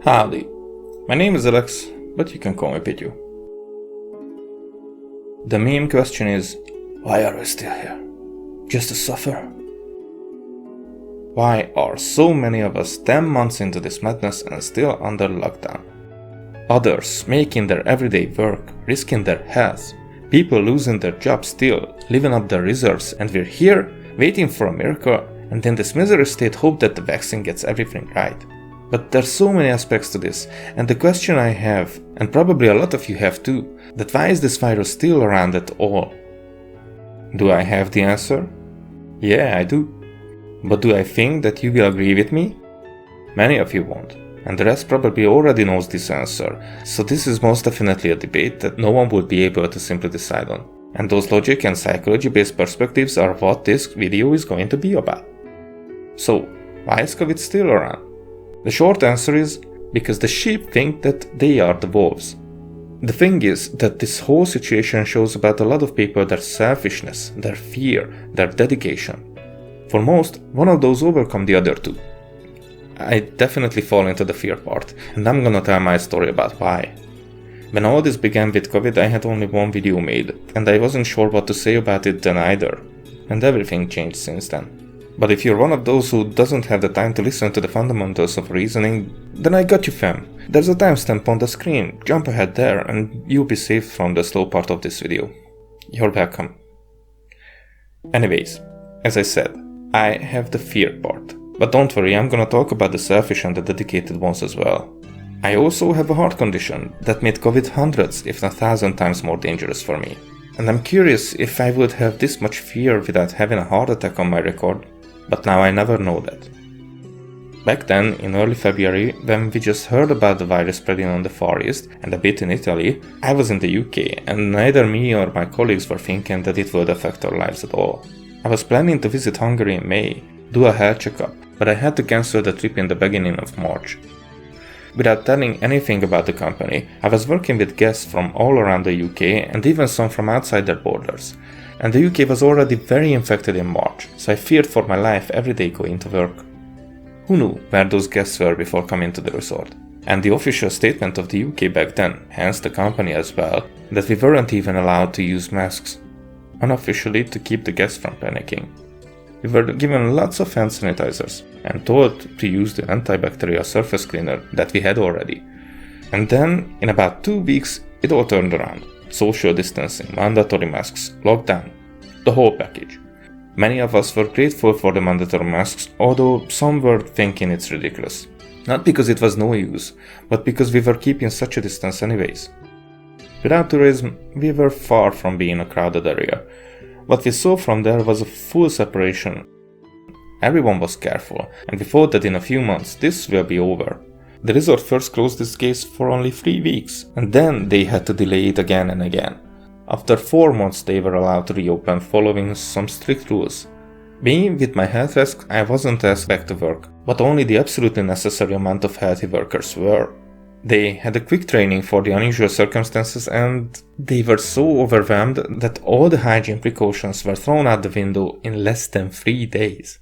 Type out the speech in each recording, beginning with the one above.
Howdy, my name is Alex, but you can call me Pityu. The meme question is, why are we still here? Just to suffer? Why are so many of us 10 months into this madness and still under lockdown? Others making their everyday work, risking their health, people losing their jobs still, living up their reserves, and we're here waiting for a miracle and in this misery state hope that the vaccine gets everything right. But there's so many aspects to this, and the question I have, and probably a lot of you have too, that why is this virus still around at all? Do I have the answer? Yeah, I do. But do I think that you will agree with me? Many of you won't, and the rest probably already knows this answer, so this is most definitely a debate that no one would be able to simply decide on. And those logic and psychology-based perspectives are what this video is going to be about. So, why is COVID still around? The short answer is, because the sheep think that they are the wolves. The thing is that this whole situation shows about a lot of people their selfishness, their fear, their dedication. For most, one of those overcome the other two. I definitely fall into the fear part, and I'm gonna tell my story about why. When all this began with COVID, I had only one video made, and I wasn't sure what to say about it then either. And everything changed since then. But if you're one of those who doesn't have the time to listen to the fundamentals of reasoning, then I got you fam. There's a timestamp on the screen, jump ahead there and you'll be saved from the slow part of this video. You're welcome. Anyways, as I said, I have the fear part. But don't worry, I'm gonna talk about the selfish and the dedicated ones as well. I also have a heart condition that made COVID hundreds, if not 1,000 times more dangerous for me. And I'm curious if I would have this much fear without having a heart attack on my record. But now I never know that. Back then, in early February, when we just heard about the virus spreading on the Far East and a bit in Italy, I was in the UK and neither me or my colleagues were thinking that it would affect our lives at all. I was planning to visit Hungary in May, do a health checkup, but I had to cancel the trip in the beginning of March. Without telling anything about the company, I was working with guests from all around the UK and even some from outside their borders. And the UK was already very infected in March, so I feared for my life every day going to work. Who knew where those guests were before coming to the resort? And the official statement of the UK back then, hence the company as well, that we weren't even allowed to use masks, unofficially to keep the guests from panicking. We were given lots of hand sanitizers and told to use the antibacterial surface cleaner that we had already. And then, in about 2 weeks, it all turned around. Social distancing, mandatory masks, lockdown, the whole package. Many of us were grateful for the mandatory masks, although some were thinking it's ridiculous. Not because it was no use, but because we were keeping such a distance anyways. Without tourism, we were far from being a crowded area. What we saw from there was a full separation. Everyone was careful, and we thought that in a few months this will be over. The resort first closed its gates for only 3 weeks, and then they had to delay it again and again. After 4 months they were allowed to reopen following some strict rules. Being with my health risk, I wasn't asked back to work, but only the absolutely necessary amount of healthy workers were. They had a quick training for the unusual circumstances and they were so overwhelmed that all the hygiene precautions were thrown out the window in less than 3 days.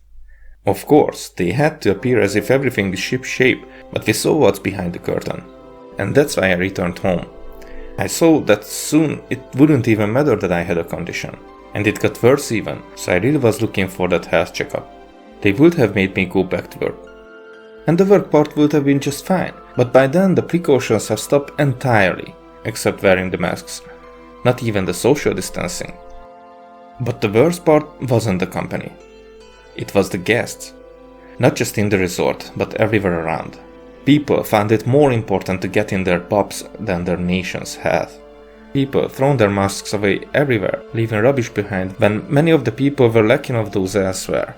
Of course, they had to appear as if everything is ship-shape, but we saw what's behind the curtain. And that's why I returned home. I saw that soon it wouldn't even matter that I had a condition. And it got worse even, so I really was looking for that health checkup. They would have made me go back to work. And the work part would have been just fine, but by then the precautions have stopped entirely, except wearing the masks. Not even the social distancing. But the worst part wasn't the company. It was the guests. Not just in the resort, but everywhere around. People found it more important to get in their pubs than their nation's health. People thrown their masks away everywhere, leaving rubbish behind when many of the people were lacking of those elsewhere.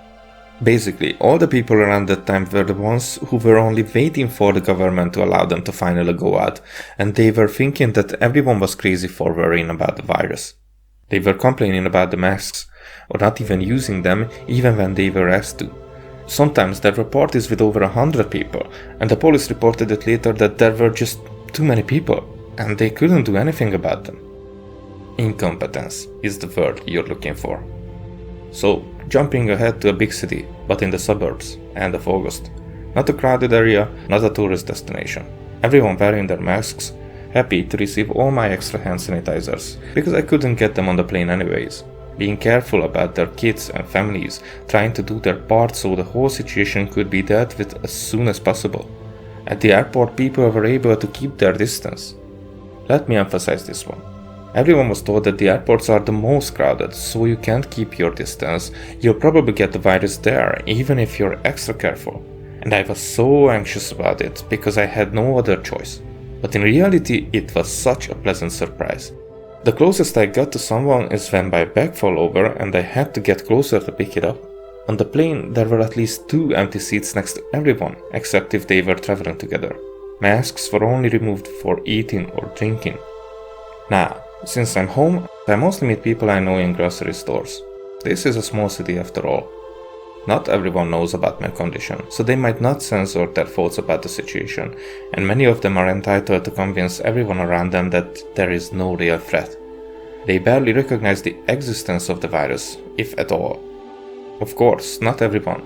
Basically, all the people around that time were the ones who were only waiting for the government to allow them to finally go out, and they were thinking that everyone was crazy for worrying about the virus. They were complaining about the masks, or not even using them even when they were asked to. Sometimes there were parties with over 100 people, and the police reported it later that there were just too many people, and they couldn't do anything about them. Incompetence is the word you're looking for. So, jumping ahead to a big city, but in the suburbs, end of August. Not a crowded area, not a tourist destination. Everyone wearing their masks, happy to receive all my extra hand sanitizers, because I couldn't get them on the plane anyways. Being careful about their kids and families, trying to do their part so the whole situation could be dealt with as soon as possible. At the airport, people were able to keep their distance. Let me emphasize this one. Everyone was told that the airports are the most crowded, so you can't keep your distance. You'll probably get the virus there, even if you're extra careful. And I was so anxious about it, because I had no other choice. But in reality, it was such a pleasant surprise. The closest I got to someone is when my bag fell over and I had to get closer to pick it up. On the plane, there were at least 2 empty seats next to everyone, except if they were traveling together. Masks were only removed for eating or drinking. Now, since I'm home, I mostly meet people I know in grocery stores. This is a small city after all. Not everyone knows about my condition, so they might not censor their thoughts about the situation, and many of them are entitled to convince everyone around them that there is no real threat. They barely recognize the existence of the virus, if at all. Of course, not everyone,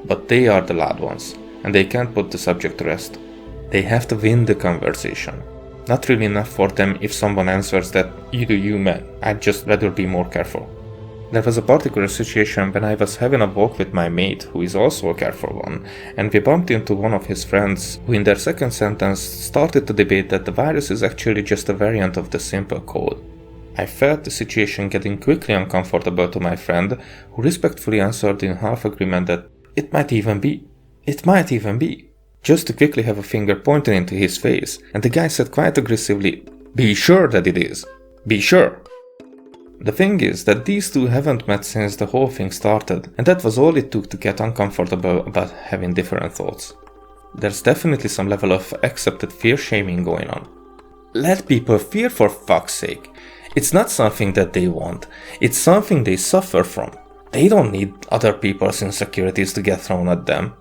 but they are the loud ones, and they can't put the subject to rest. They have to win the conversation. Not really enough for them if someone answers that, "You do you, man, I'd just rather be more careful." There was a particular situation when I was having a walk with my mate, who is also a careful one, and we bumped into one of his friends, who in their second sentence started to debate that the virus is actually just a variant of the simple cold. I felt the situation getting quickly uncomfortable to my friend, who respectfully answered in half agreement that it might even be, just to quickly have a finger pointed into his face, and the guy said quite aggressively, "Be sure that it is. Be sure." The thing is that these two haven't met since the whole thing started, and that was all it took to get uncomfortable about having different thoughts. There's definitely some level of accepted fear-shaming going on. Let people fear, for fuck's sake. It's not something that they want, it's something they suffer from. They don't need other people's insecurities to get thrown at them.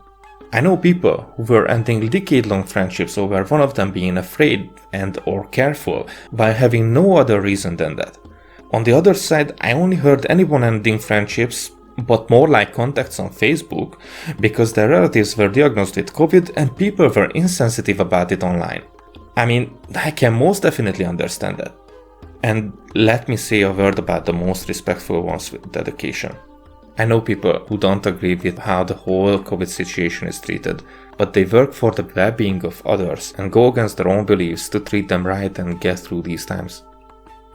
I know people who were ending decade-long friendships over one of them being afraid and or careful, while having no other reason than that. On the other side, I only heard anyone ending friendships, but more like contacts on Facebook, because their relatives were diagnosed with COVID and people were insensitive about it online. I mean, I can most definitely understand that. And let me say a word about the most respectful ones with dedication. I know people who don't agree with how the whole COVID situation is treated, but they work for the well-being of others and go against their own beliefs to treat them right and get through these times.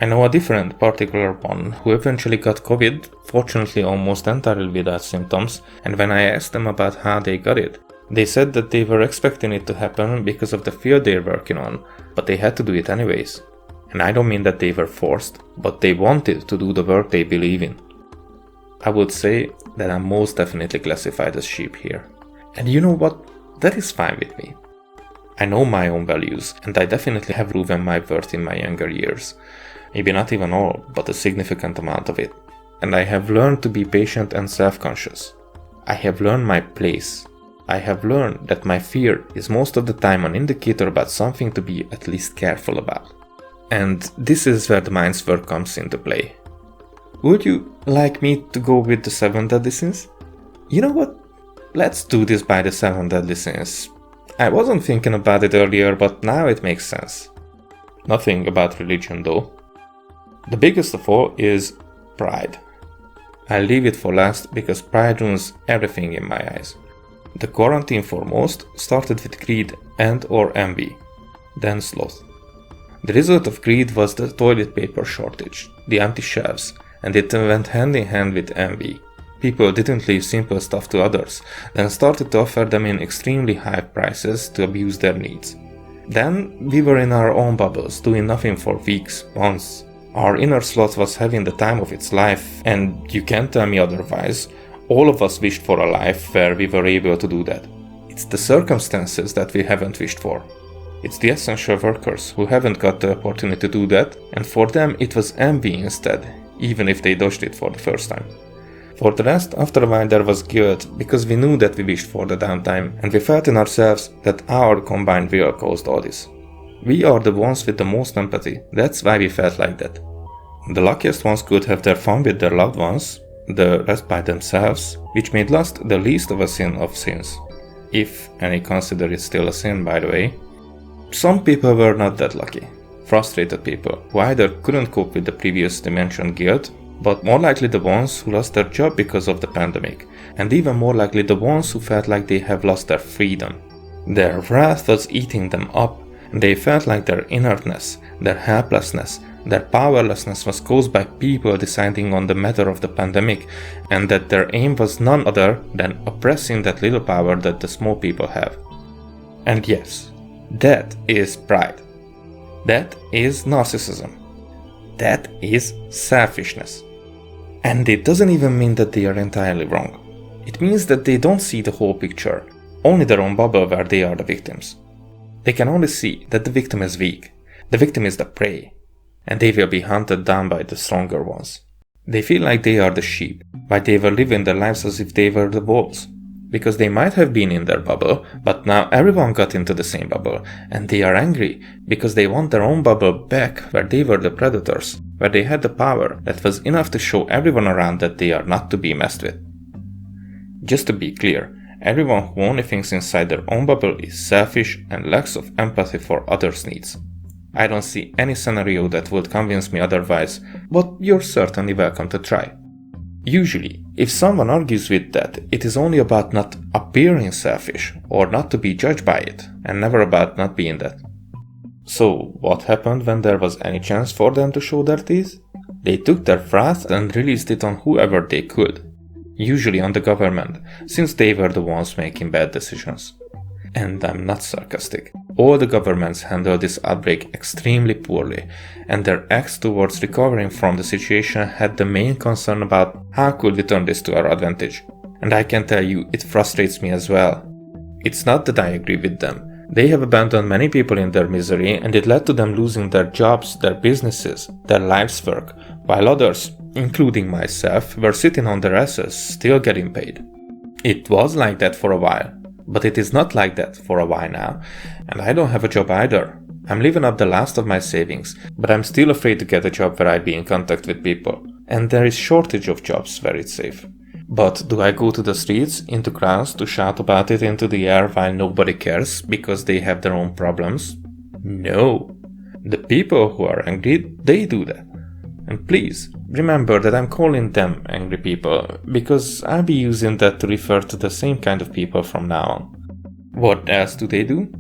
I know a different particular one who eventually got COVID, fortunately almost entirely without symptoms, and when I asked them about how they got it, they said that they were expecting it to happen because of the field they're working on, but they had to do it anyways. And I don't mean that they were forced, but they wanted to do the work they believe in. I would say that I'm most definitely classified as sheep here. And you know what? That is fine with me. I know my own values, and I definitely have proven my worth in my younger years. Maybe not even all, but a significant amount of it. And I have learned to be patient and self-conscious. I have learned my place. I have learned that my fear is most of the time an indicator about something to be at least careful about. And this is where the mind's work comes into play. Would you like me to go with the 7 deadly sins? You know what? Let's do this by the 7 deadly sins. I wasn't thinking about it earlier, but now it makes sense. Nothing about religion though. The biggest of all is pride. I'll leave it for last because pride ruins everything in my eyes. The quarantine for most started with greed and or envy, then sloth. The result of greed was the toilet paper shortage, the empty shelves, and it went hand in hand with envy. People didn't leave simple stuff to others, then started to offer them in extremely high prices to abuse their needs. Then we were in our own bubbles, doing nothing for weeks, months. Our inner sloth was having the time of its life, and you can't tell me otherwise. All of us wished for a life where we were able to do that. It's the circumstances that we haven't wished for. It's the essential workers who haven't got the opportunity to do that, and for them it was envy instead, even if they dodged it for the first time. For the rest, after a while there was guilt, because we knew that we wished for the downtime, and we felt in ourselves that our combined will caused all this. We are the ones with the most empathy, that's why we felt like that. The luckiest ones could have their fun with their loved ones, the rest by themselves, which made lust the least of a sin of sins. If any consider it still a sin, by the way. some people were not that lucky. Frustrated people who either couldn't cope with the previously mentioned guilt, but more likely the ones who lost their job because of the pandemic, and even more likely the ones who felt like they have lost their freedom. Their wrath was eating them up, and they felt like their inertness, their helplessness, their powerlessness was caused by people deciding on the matter of the pandemic, and that their aim was none other than oppressing that little power that the small people have. And yes, that is pride. That is narcissism. That is selfishness. And it doesn't even mean that they are entirely wrong. It means that they don't see the whole picture, only their own bubble where they are the victims. They can only see that the victim is weak, the victim is the prey, and they will be hunted down by the stronger ones. They feel like they are the sheep, while they were living their lives as if they were the wolves. Because they might have been in their bubble, but now everyone got into the same bubble, and they are angry because they want their own bubble back where they were the predators, where they had the power that was enough to show everyone around that they are not to be messed with. Just to be clear, everyone who only thinks inside their own bubble is selfish and lacks of empathy for others' needs. I don't see any scenario that would convince me otherwise, but you're certainly welcome to try. Usually, if someone argues with that, it is only about not appearing selfish or not to be judged by it, and never about not being that. So, what happened when there was any chance for them to show their teeth? They took their wrath and released it on whoever they could. Usually on the government, since they were the ones making bad decisions. And I'm not sarcastic. All the governments handled this outbreak extremely poorly, and their acts towards recovering from the situation had the main concern about how could we turn this to our advantage. And I can tell you, it frustrates me as well. It's not that I agree with them. They have abandoned many people in their misery, and it led to them losing their jobs, their businesses, their life's work, while others, including myself, were sitting on their asses, still getting paid. It was like that for a while. But it is not like that for a while now, and I don't have a job either. I'm living up the last of my savings, but I'm still afraid to get a job where I be in contact with people, and there is shortage of jobs where it's safe. But do I go to the streets, into crowds, to shout about it into the air while nobody cares because they have their own problems? No. The people who are angry, they do that. And please, remember that I'm calling them angry people, because I'll be using that to refer to the same kind of people from now on. What else do they do?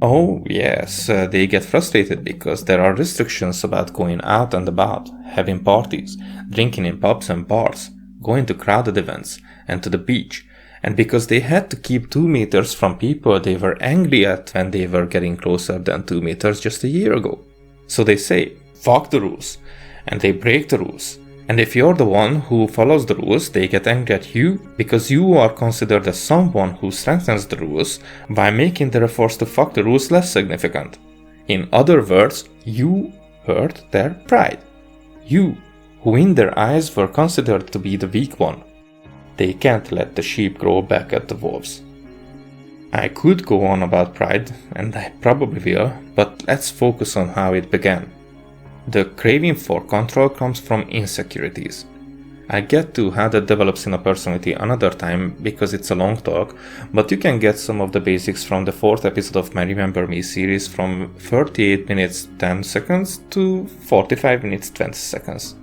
Oh yes, they get frustrated because there are restrictions about going out and about, having parties, drinking in pubs and bars, going to crowded events, and to the beach, and because they had to keep 2 meters from people they were angry at when they were getting closer than 2 meters just a year ago. So they say, fuck the rules. And they break the rules. And if you're the one who follows the rules, they get angry at you because you are considered as someone who strengthens the rules by making their efforts to fuck the rules less significant. In other words, you hurt their pride. You, who in their eyes were considered to be the weak one. They can't let the sheep grow back at the wolves. I could go on about pride, and I probably will, but let's focus on how it began. The craving for control comes from insecurities. I'll get to how that develops in a personality another time because it's a long talk, but you can get some of the basics from the 4th episode of my Remember Me series from 38 minutes 10 seconds to 45 minutes 20 seconds.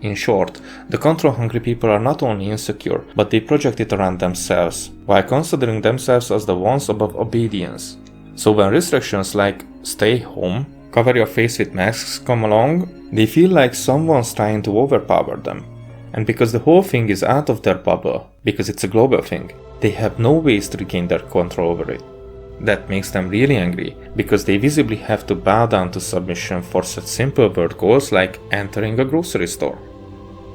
In short, the control-hungry people are not only insecure, but they project it around themselves, while considering themselves as the ones above obedience. So when restrictions like stay home, cover your face with masks come along, they feel like someone's trying to overpower them. And because the whole thing is out of their bubble, because it's a global thing, they have no ways to regain their control over it. That makes them really angry, because they visibly have to bow down to submission for such simple world goals like entering a grocery store.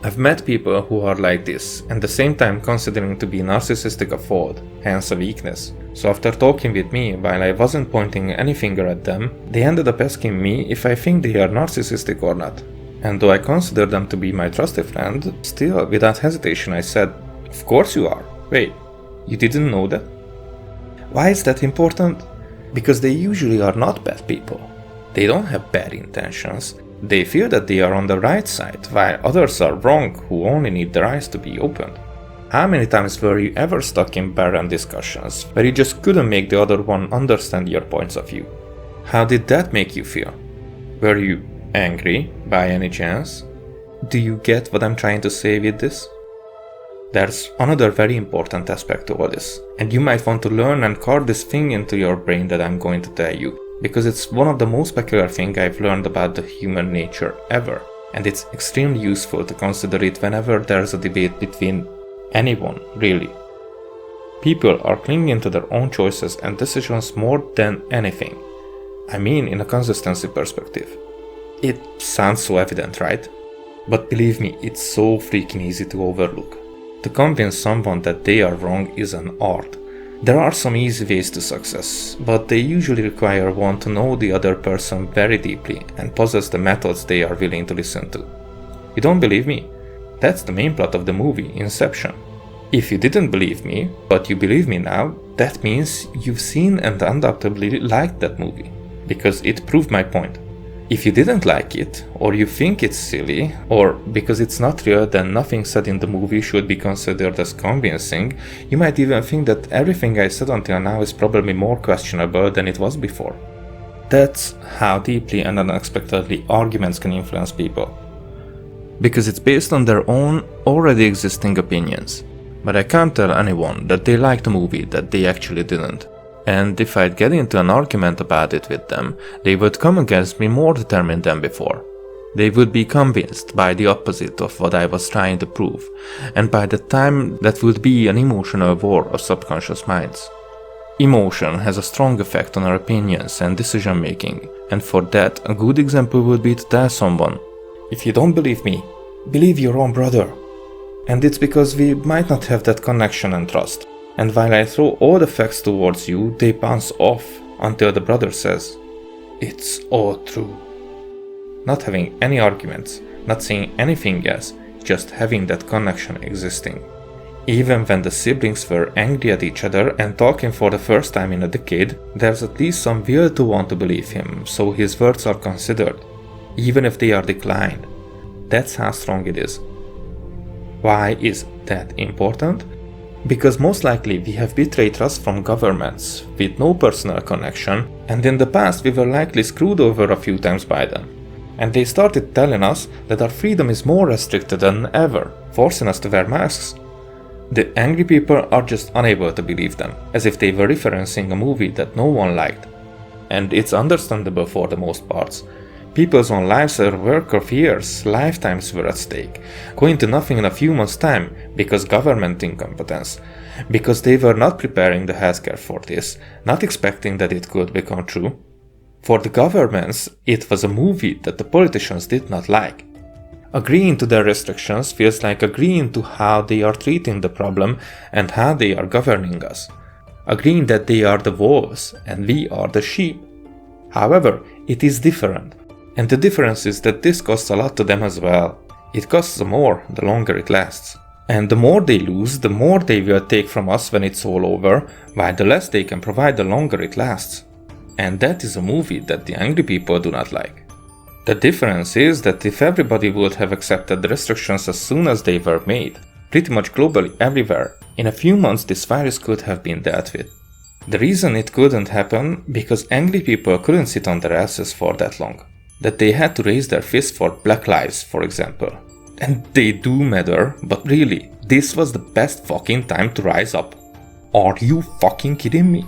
I've met people who are like this, and at the same time considering to be narcissistic a fault, hence a weakness. So after talking with me, while I wasn't pointing any finger at them, they ended up asking me if I think they are narcissistic or not. And though I consider them to be my trusted friend, still without hesitation I said, "Of course you are. Wait, you didn't know that?" Why is that important? Because they usually are not bad people. They don't have bad intentions. They feel that they are on the right side, while others are wrong who only need their eyes to be opened. How many times were you ever stuck in barren discussions, where you just couldn't make the other one understand your points of view? How did that make you feel? Were you angry by any chance? Do you get what I'm trying to say with this? There's another very important aspect to all this, and you might want to learn and carve this thing into your brain that I'm going to tell you, because it's one of the most peculiar things I've learned about the human nature ever, and it's extremely useful to consider it whenever there's a debate between anyone, really. People are clinging to their own choices and decisions more than anything. I mean, in a consistency perspective. It sounds so evident, right? But believe me, it's so freaking easy to overlook. To convince someone that they are wrong is an art. There are some easy ways to success, but they usually require one to know the other person very deeply and possess the methods they are willing to listen to. You don't believe me? That's the main plot of the movie, Inception. If you didn't believe me, but you believe me now, that means you've seen and undoubtedly liked that movie, because it proved my point. If you didn't like it, or you think it's silly, or because it's not real, then nothing said in the movie should be considered as convincing. You might even think that everything I said until now is probably more questionable than it was before. That's how deeply and unexpectedly arguments can influence people. Because it's based on their own already existing opinions. But I can't tell anyone that they liked a movie that they actually didn't. And if I'd get into an argument about it with them, they would come against me more determined than before. They would be convinced by the opposite of what I was trying to prove, and by that time that would be an emotional war of subconscious minds. Emotion has a strong effect on our opinions and decision making, and for that a good example would be to tell someone, if you don't believe me, believe your own brother. And it's because we might not have that connection and trust. And while I throw all the facts towards you, they bounce off until the brother says, "It's all true." Not having any arguments, not saying anything else, just having that connection existing. Even when the siblings were angry at each other and talking for the first time in a decade, there's at least some will to want to believe him, so his words are considered, even if they are declined. That's how strong it is. Why is that important? Because most likely we have betrayed trust from governments with no personal connection, and in the past we were likely screwed over a few times by them. And they started telling us that our freedom is more restricted than ever, forcing us to wear masks. The angry people are just unable to believe them, as if they were referencing a movie that no one liked. And it's understandable for the most parts. People's own lives or work or years, lifetimes were at stake, going to nothing in a few months' time because government incompetence, because they were not preparing the healthcare for this, not expecting that it could become true. For the governments, it was a movie that the politicians did not like. Agreeing to their restrictions feels like agreeing to how they are treating the problem and how they are governing us. Agreeing that they are the wolves and we are the sheep. However, it is different. And the difference is that this costs a lot to them as well. It costs more the longer it lasts. And the more they lose, the more they will take from us when it's all over, while the less they can provide the longer it lasts. And that is a movie that the angry people do not like. The difference is that if everybody would have accepted the restrictions as soon as they were made, pretty much globally everywhere, in a few months this virus could have been dealt with. The reason it couldn't happen because angry people couldn't sit on their asses for that long. That they had to raise their fist for Black Lives, for example. And they do matter, but really, this was the best fucking time to rise up. Are you fucking kidding me?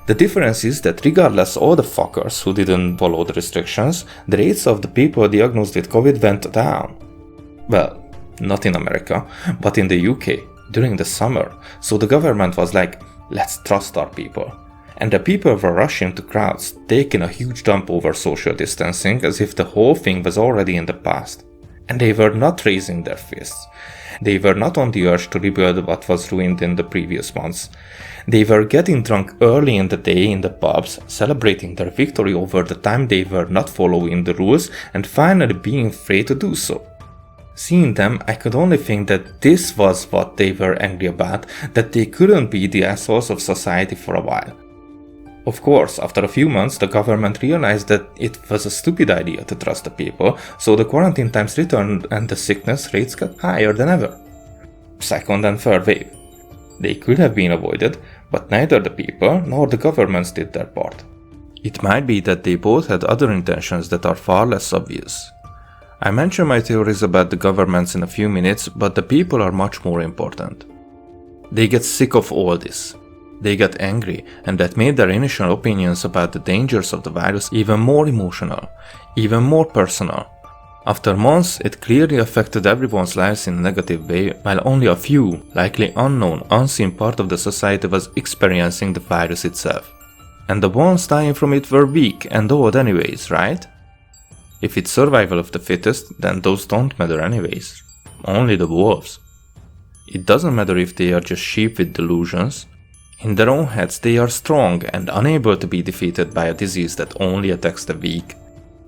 The difference is that regardless all the fuckers who didn't follow the restrictions, the rates of the people diagnosed with COVID went down. Well, not in America, but in the UK, during the summer, so the government was like, let's trust our people. And the people were rushing to crowds, taking a huge dump over social distancing as if the whole thing was already in the past. And they were not raising their fists. They were not on the urge to rebuild what was ruined in the previous months. They were getting drunk early in the day in the pubs, celebrating their victory over the time they were not following the rules and finally being free to do so. Seeing them, I could only think that this was what they were angry about, that they couldn't be the assholes of society for a while. Of course, after a few months, the government realized that it was a stupid idea to trust the people, so the quarantine times returned and the sickness rates got higher than ever. Second and third wave. They could have been avoided, but neither the people nor the governments did their part. It might be that they both had other intentions that are far less obvious. I mention my theories about the governments in a few minutes, but the people are much more important. They get sick of all this. They got angry, and that made their initial opinions about the dangers of the virus even more emotional, even more personal. After months, it clearly affected everyone's lives in a negative way, while only a few, likely unknown, unseen part of the society was experiencing the virus itself. And the ones dying from it were weak and old anyways, right? If it's survival of the fittest, then those don't matter anyways. Only the wolves. It doesn't matter if they are just sheep with delusions. In their own heads they are strong and unable to be defeated by a disease that only attacks the weak.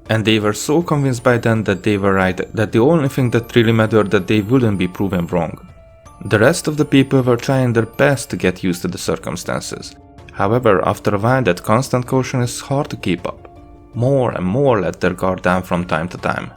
And they were so convinced by then that they were right, that the only thing that really mattered that they wouldn't be proven wrong. The rest of the people were trying their best to get used to the circumstances. However, after a while that constant caution is hard to keep up. More and more let their guard down from time to time.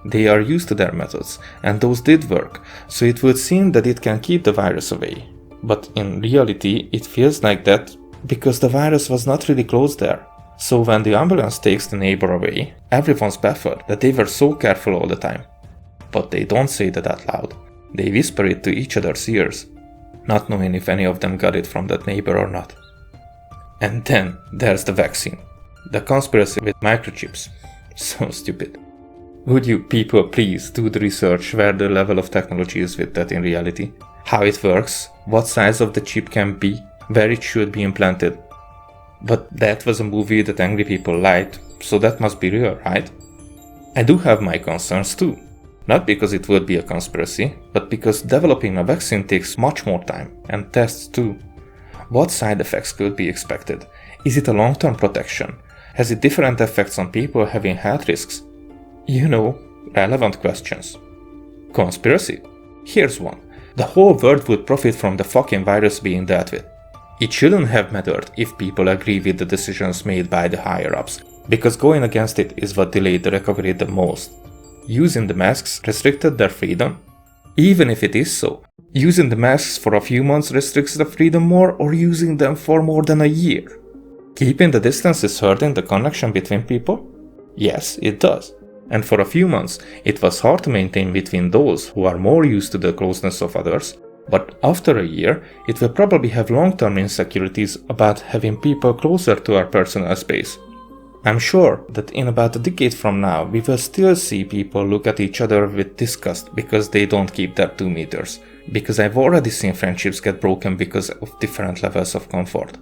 They are used to their methods, and those did work, so it would seem that it can keep the virus away. But in reality, it feels like that because the virus was not really close there. So when the ambulance takes the neighbor away, everyone's baffled that they were so careful all the time. But they don't say that out loud. They whisper it to each other's ears, not knowing if any of them got it from that neighbor or not. And then there's the vaccine. The conspiracy with microchips. So stupid. Would you people please do the research where the level of technology is with that in reality? How it works, what size of the chip can be, where it should be implanted. But that was a movie that angry people liked, so that must be real, right? I do have my concerns too. Not because it would be a conspiracy, but because developing a vaccine takes much more time, and tests too. What side effects could be expected? Is it a long-term protection? Has it different effects on people having health risks? You know, relevant questions. Conspiracy? Here's one. The whole world would profit from the fucking virus being dealt with. It shouldn't have mattered if people agree with the decisions made by the higher-ups, because going against it is what delayed the recovery the most. Using the masks restricted their freedom? Even if it is so, using the masks for a few months restricts the freedom more, or using them for more than a year? Keeping the distance is hurting the connection between people? Yes, it does. And for a few months, it was hard to maintain between those who are more used to the closeness of others, but after a year, it will probably have long-term insecurities about having people closer to our personal space. I'm sure that in about a decade from now, we will still see people look at each other with disgust because they don't keep their 2 meters, because I've already seen friendships get broken because of different levels of comfort.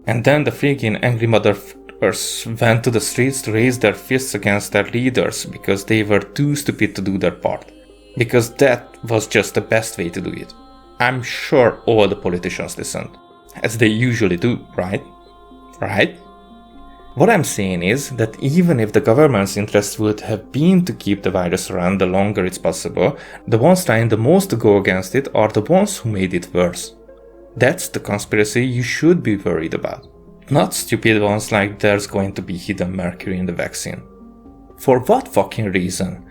And then the freaking angry motherfuckers went to the streets to raise their fists against their leaders because they were too stupid to do their part. Because that was just the best way to do it. I'm sure all the politicians listened. As they usually do, right? Right? What I'm saying is that even if the government's interest would have been to keep the virus around the longer it's possible, the ones trying the most to go against it are the ones who made it worse. That's the conspiracy you should be worried about. Not stupid ones like there's going to be hidden mercury in the vaccine. For what fucking reason?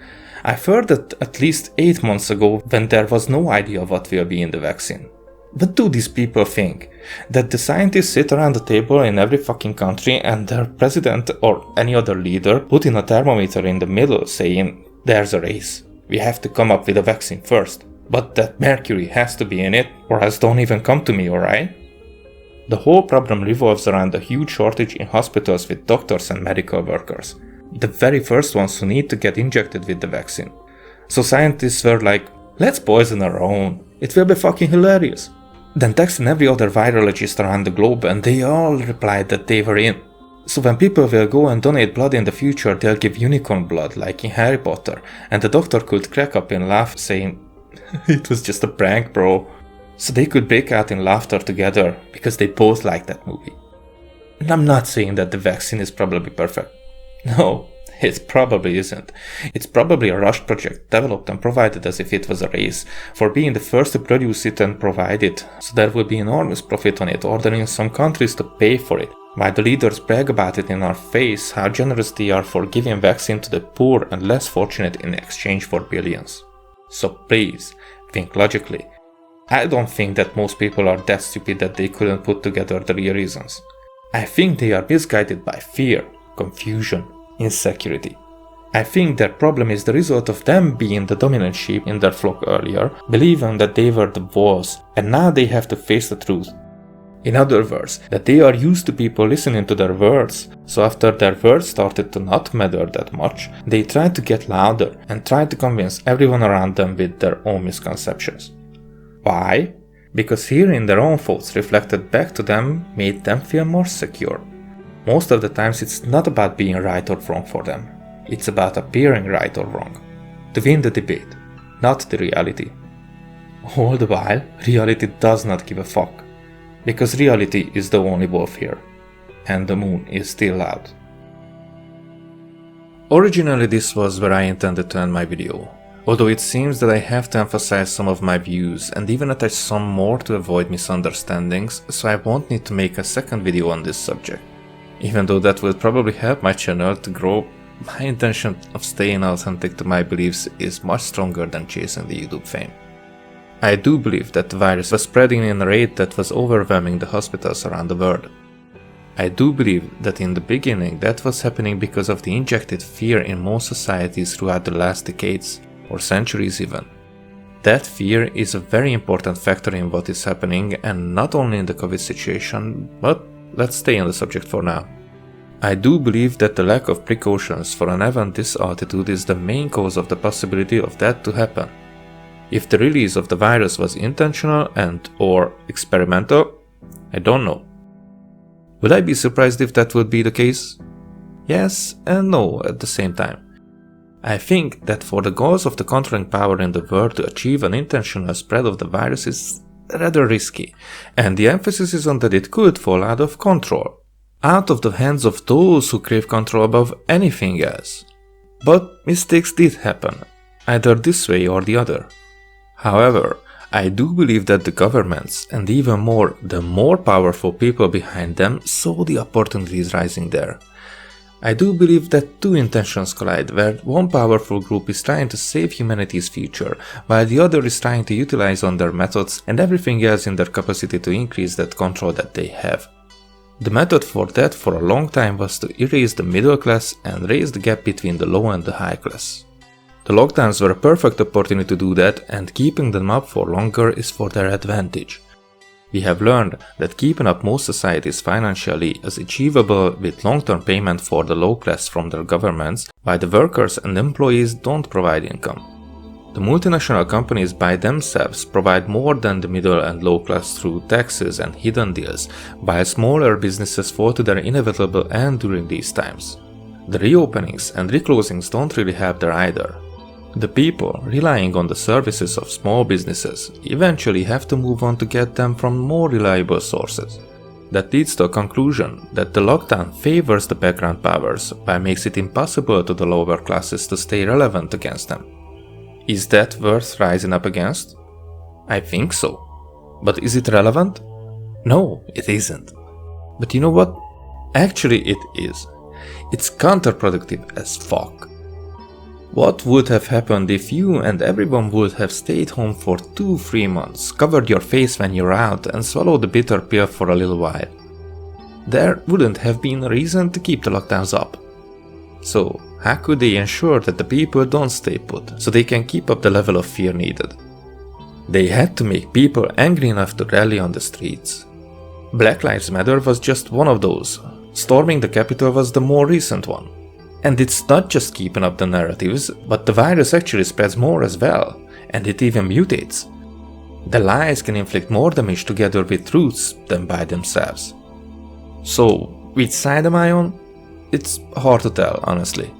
I've heard that at least 8 months ago when there was no idea what will be in the vaccine. What do these people think? That the scientists sit around the table in every fucking country and their president or any other leader put in a thermometer in the middle saying, there's a race. We have to come up with a vaccine first. But that mercury has to be in it or else don't even come to me, alright? The whole problem revolves around a huge shortage in hospitals with doctors and medical workers. The very first ones who need to get injected with the vaccine. So scientists were like, let's poison our own. It will be fucking hilarious. Then texting every other virologist around the globe and they all replied that they were in. So when people will go and donate blood in the future, they'll give unicorn blood like in Harry Potter, and the doctor could crack up in laugh saying, it was just a prank, bro. So they could break out in laughter together because they both liked that movie. And I'm not saying that the vaccine is probably perfect. No, it probably isn't. It's probably a rushed project developed and provided as if it was a race for being the first to produce it and provide it, so there will be enormous profit on it, ordering some countries to pay for it, while the leaders brag about it in our face how generous they are for giving vaccine to the poor and less fortunate in exchange for billions. So please, think logically. I don't think that most people are that stupid that they couldn't put together the real reasons. I think they are misguided by fear, confusion, insecurity. I think their problem is the result of them being the dominant sheep in their flock earlier, believing that they were the boss, and now they have to face the truth. In other words, that they are used to people listening to their words, so after their words started to not matter that much, they tried to get louder and tried to convince everyone around them with their own misconceptions. Why? Because hearing their own thoughts reflected back to them made them feel more secure. Most of the times it's not about being right or wrong for them. It's about appearing right or wrong. To win the debate, not the reality. All the while, reality does not give a fuck. Because reality is the only wolf here. And the moon is still out. Originally this was where I intended to end my video. Although it seems that I have to emphasize some of my views and even attach some more to avoid misunderstandings, so I won't need to make a second video on this subject. Even though that will probably help my channel to grow, my intention of staying authentic to my beliefs is much stronger than chasing the YouTube fame. I do believe that the virus was spreading in a rate that was overwhelming the hospitals around the world. I do believe that in the beginning that was happening because of the injected fear in most societies throughout the last decades, or centuries even. That fear is a very important factor in what is happening, and not only in the COVID situation, but let's stay on the subject for now. I do believe that the lack of precautions for an event this altitude is the main cause of the possibility of that to happen. If the release of the virus was intentional and/or experimental, I don't know. Would I be surprised if that would be the case? Yes and no at the same time. I think that for the goals of the controlling power in the world to achieve an intentional spread of the virus is rather risky, and the emphasis is on that it could fall out of control, out of the hands of those who crave control above anything else. But mistakes did happen, either this way or the other. However, I do believe that the governments, and even more, the more powerful people behind them, saw the opportunities rising there. I do believe that two intentions collide, where one powerful group is trying to save humanity's future, while the other is trying to utilize on their methods and everything else in their capacity to increase that control that they have. The method for that for a long time was to erase the middle class and raise the gap between the low and the high class. The lockdowns were a perfect opportunity to do that, and keeping them up for longer is for their advantage. We have learned that keeping up most societies financially is achievable with long-term payment for the low class from their governments, while the workers and employees don't provide income. The multinational companies by themselves provide more than the middle and low class through taxes and hidden deals, while smaller businesses fall to their inevitable end during these times. The reopenings and reclosings don't really help there either. The people relying on the services of small businesses eventually have to move on to get them from more reliable sources. That leads to a conclusion that the lockdown favors the background powers but makes it impossible to the lower classes to stay relevant against them. Is that worth rising up against? I think so. But is it relevant? No, it isn't. But you know what? Actually it is. It's counterproductive as fuck. What would have happened if you and everyone would have stayed home for 2-3 months, covered your face when you're out, and swallowed the bitter pill for a little while? There wouldn't have been a reason to keep the lockdowns up. So, how could they ensure that the people don't stay put, so they can keep up the level of fear needed? They had to make people angry enough to rally on the streets. Black Lives Matter was just one of those. Storming the Capitol was the more recent one. And it's not just keeping up the narratives, but the virus actually spreads more as well, and it even mutates. The lies can inflict more damage together with truths than by themselves. So, which side am I on? It's hard to tell, honestly.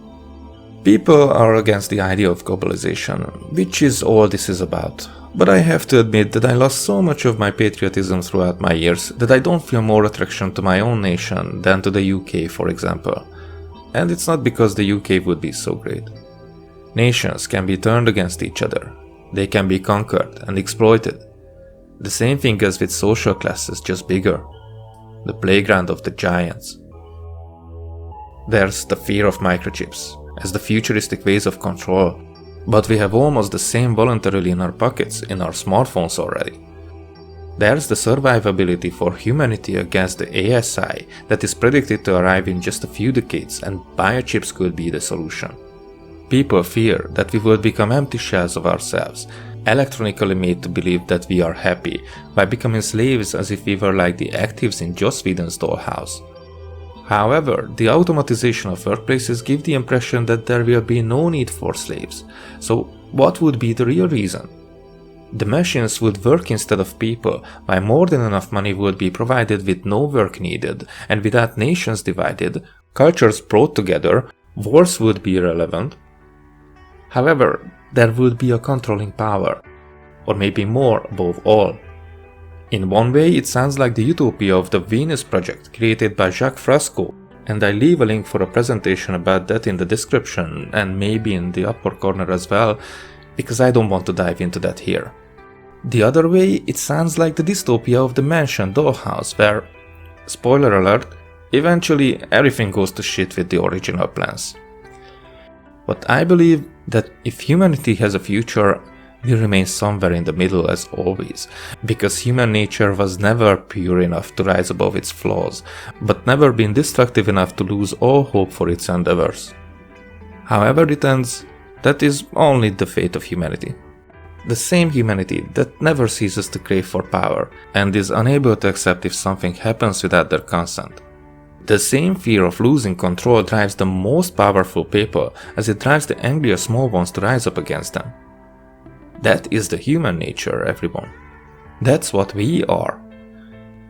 People are against the idea of globalization, which is all this is about. But I have to admit that I lost so much of my patriotism throughout my years that I don't feel more attraction to my own nation than to the UK, for example. And it's not because the UK would be so great. Nations can be turned against each other. They can be conquered and exploited. The same thing as with social classes, just bigger. The playground of the giants. There's the fear of microchips, as the futuristic ways of control, but we have almost the same voluntarily in our pockets, in our smartphones already. There's the survivability for humanity against the ASI that is predicted to arrive in just a few decades, and biochips could be the solution. People fear that we will become empty shells of ourselves, electronically made to believe that we are happy, by becoming slaves as if we were like the actives in Joss Whedon's dollhouse. However, the automatization of workplaces gives the impression that there will be no need for slaves. So what would be the real reason? The machines would work instead of people, while more than enough money would be provided with no work needed, and without nations divided, cultures brought together, wars would be irrelevant. However, there would be a controlling power, or maybe more above all. In one way, it sounds like the utopia of the Venus Project created by Jacques Fresco, and I leave a link for a presentation about that in the description and maybe in the upper corner as well, because I don't want to dive into that here. The other way, it sounds like the dystopia of the mansion dollhouse where, spoiler alert, eventually everything goes to shit with the original plans. But I believe that if humanity has a future, we remain somewhere in the middle as always, because human nature was never pure enough to rise above its flaws, but never been destructive enough to lose all hope for its endeavors. However it ends, that is only the fate of humanity. The same humanity that never ceases to crave for power and is unable to accept if something happens without their consent. The same fear of losing control drives the most powerful people as it drives the angrier small ones to rise up against them. That is the human nature, everyone. That's what we are.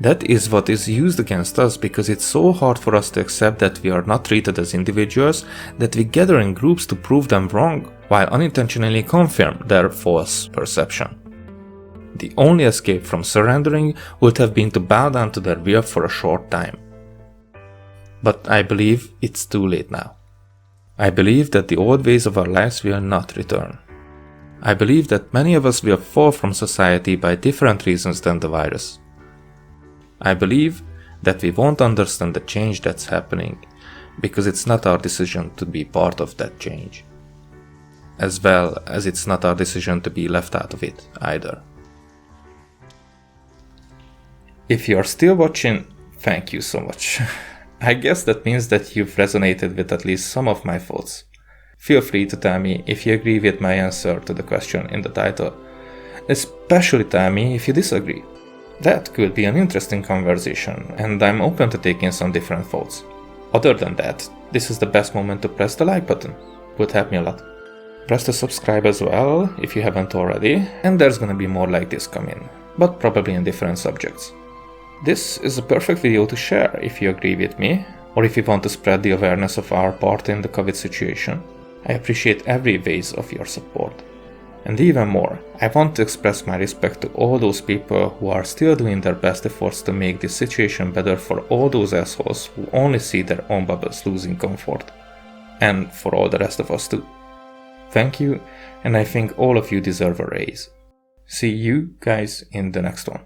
That is what is used against us because it's so hard for us to accept that we are not treated as individuals that we gather in groups to prove them wrong while unintentionally confirm their false perception. The only escape from surrendering would have been to bow down to their will for a short time. But I believe it's too late now. I believe that the old ways of our lives will not return. I believe that many of us will fall from society by different reasons than the virus. I believe that we won't understand the change that's happening because it's not our decision to be part of that change. As well as it's not our decision to be left out of it either. If you're still watching, thank you so much. I guess that means that you've resonated with at least some of my thoughts. Feel free to tell me if you agree with my answer to the question in the title. Especially tell me if you disagree. That could be an interesting conversation, and I'm open to taking some different thoughts. Other than that, this is the best moment to press the like button. Would help me a lot. Press the subscribe as well if you haven't already, and there's gonna be more like this coming, but probably in different subjects. This is a perfect video to share if you agree with me, or if you want to spread the awareness of our part in the COVID situation. I appreciate every ways of your support. And even more, I want to express my respect to all those people who are still doing their best efforts to make this situation better for all those assholes who only see their own bubbles losing comfort. And for all the rest of us too. Thank you, and I think all of you deserve a raise. See you guys in the next one.